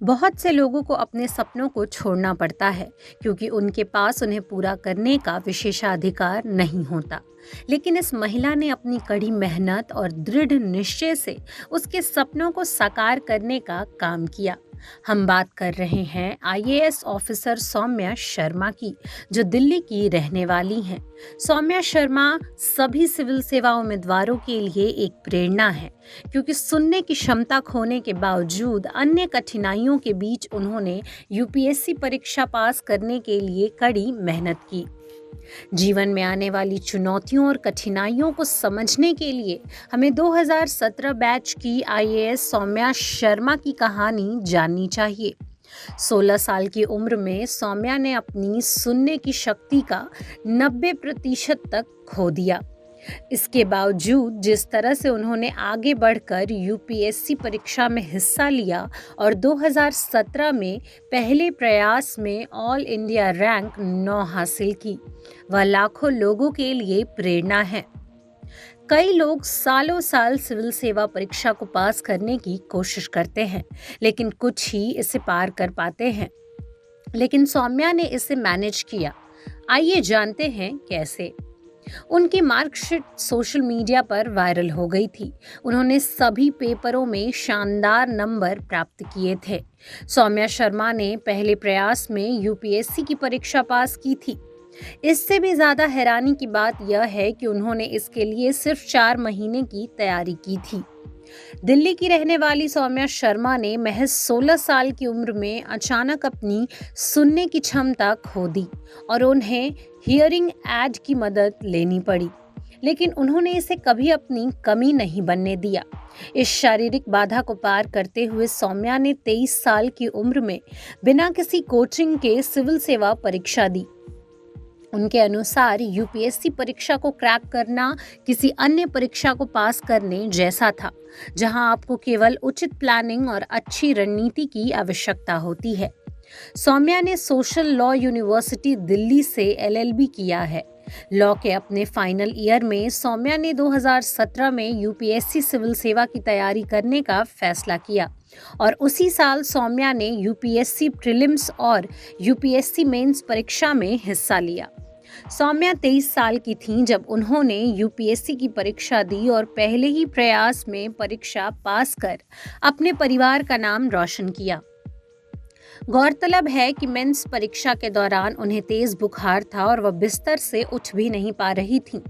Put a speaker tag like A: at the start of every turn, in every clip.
A: बहुत से लोगों को अपने सपनों को छोड़ना पड़ता है क्योंकि उनके पास उन्हें पूरा करने का विशेषाधिकार नहीं होता। लेकिन इस महिला ने अपनी कड़ी मेहनत और दृढ़ निश्चय से उसके सपनों को साकार करने का काम किया। हम बात कर रहे हैं आईएएस ऑफिसर सौम्या शर्मा की, जो दिल्ली की रहने वाली हैं। सौम्या शर्मा सभी सिविल सेवा उम्मीदवारों के लिए एक प्रेरणा है, क्योंकि सुनने की क्षमता खोने के बावजूद अन्य कठिनाइयों के बीच उन्होंने यूपीएससी परीक्षा पास करने के लिए कड़ी मेहनत की। जीवन में आने वाली चुनौतियों और कठिनाइयों को समझने के लिए हमें 2017 बैच की आईएएस सौम्या शर्मा की कहानी जाननी चाहिए। 16 साल की उम्र में सौम्या ने अपनी सुनने की शक्ति का 90% तक खो दिया। इसके बावजूद जिस तरह से उन्होंने आगे बढ़कर यूपीएससी परीक्षा में हिस्सा लिया और 2017 में पहले प्रयास में ऑल इंडिया रैंक 9 हासिल की, वह लाखों लोगों के लिए प्रेरणा है। कई लोग सालों साल सिविल सेवा परीक्षा को पास करने की कोशिश करते हैं, लेकिन कुछ ही इसे पार कर पाते हैं। लेकिन सौम्या ने इसे मैनेज किया। आइए जानते हैं कैसे। उनकी मार्कशीट सोशल मीडिया पर वायरल हो गई थी। उन्होंने सभी पेपरों में शानदार नंबर प्राप्त किए थे। सौम्या शर्मा ने पहले प्रयास में यूपीएससी की परीक्षा पास की थी। इससे भी ज्यादा हैरानी की बात यह है कि उन्होंने इसके लिए सिर्फ 4 महीने की तैयारी की थी। दिल्ली की रहने वाली सौम्या शर्मा ने महज 16 साल की उम्र में अचानक अपनी सुनने की क्षमता खो दी और उन्हें हियरिंग एड की मदद लेनी पड़ी। लेकिन उन्होंने इसे कभी अपनी कमी नहीं बनने दिया। इस शारीरिक बाधा को पार करते हुए सौम्या ने 23 साल की उम्र में बिना किसी कोचिंग के सिविल सेवा परीक्षा दी। उनके अनुसार यूपीएससी परीक्षा को क्रैक करना किसी अन्य परीक्षा को पास करने जैसा था, जहां आपको केवल उचित प्लानिंग और अच्छी रणनीति की आवश्यकता होती है। सौम्या ने सोशल लॉ यूनिवर्सिटी दिल्ली से एलएलबी किया है। लॉ के अपने फाइनल ईयर में सौम्या ने 2017 में यूपीएससी सिविल सेवा की तैयारी करने का फैसला किया और उसी साल सौम्या ने यूपीएससी प्रीलिम्स और यूपीएससी मेंस परीक्षा में हिस्सा लिया। सौम्या 23 साल की थीं जब उन्होंने यूपीएससी की परीक्षा दी और पहले ही प्रयास में परीक्षा पास कर अपने परिवार का नाम रोशन किया। गौरतलब है कि मेंस परीक्षा के दौरान उन्हें तेज बुखार था और वह बिस्तर से उठ भी नहीं पा रही थीं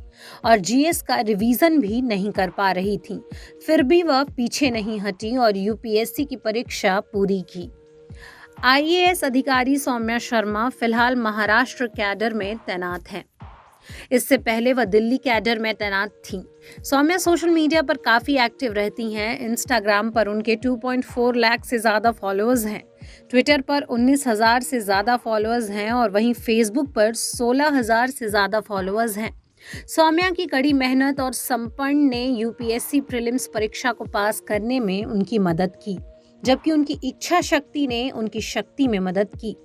A: और जीएस का रिवीजन भी नहीं कर पा रही थीं। फिर भी वह पीछे नहीं हटी और यूपीएससी की परीक्षा पूरी की। आईएएस अधिकारी सौम्या शर्मा फिलहाल महाराष्ट्र कैडर में तैनात हैं। इससे पहले वह दिल्ली कैडर में तैनात थीं। सौम्या सोशल मीडिया पर काफ़ी एक्टिव रहती हैं। इंस्टाग्राम पर उनके 2.4 लाख से ज़्यादा फॉलोअर्स हैं। ट्विटर पर 19,000 से ज़्यादा फॉलोअर्स हैं और वहीं फेसबुक पर 16,000 से ज़्यादा फॉलोअर्स हैं। सौम्या की कड़ी मेहनत और समर्पण ने यूपीएससी प्रीलिम्स परीक्षा को पास करने में उनकी मदद की, जबकि उनकी इच्छा शक्ति ने उनकी शक्ति में मदद की।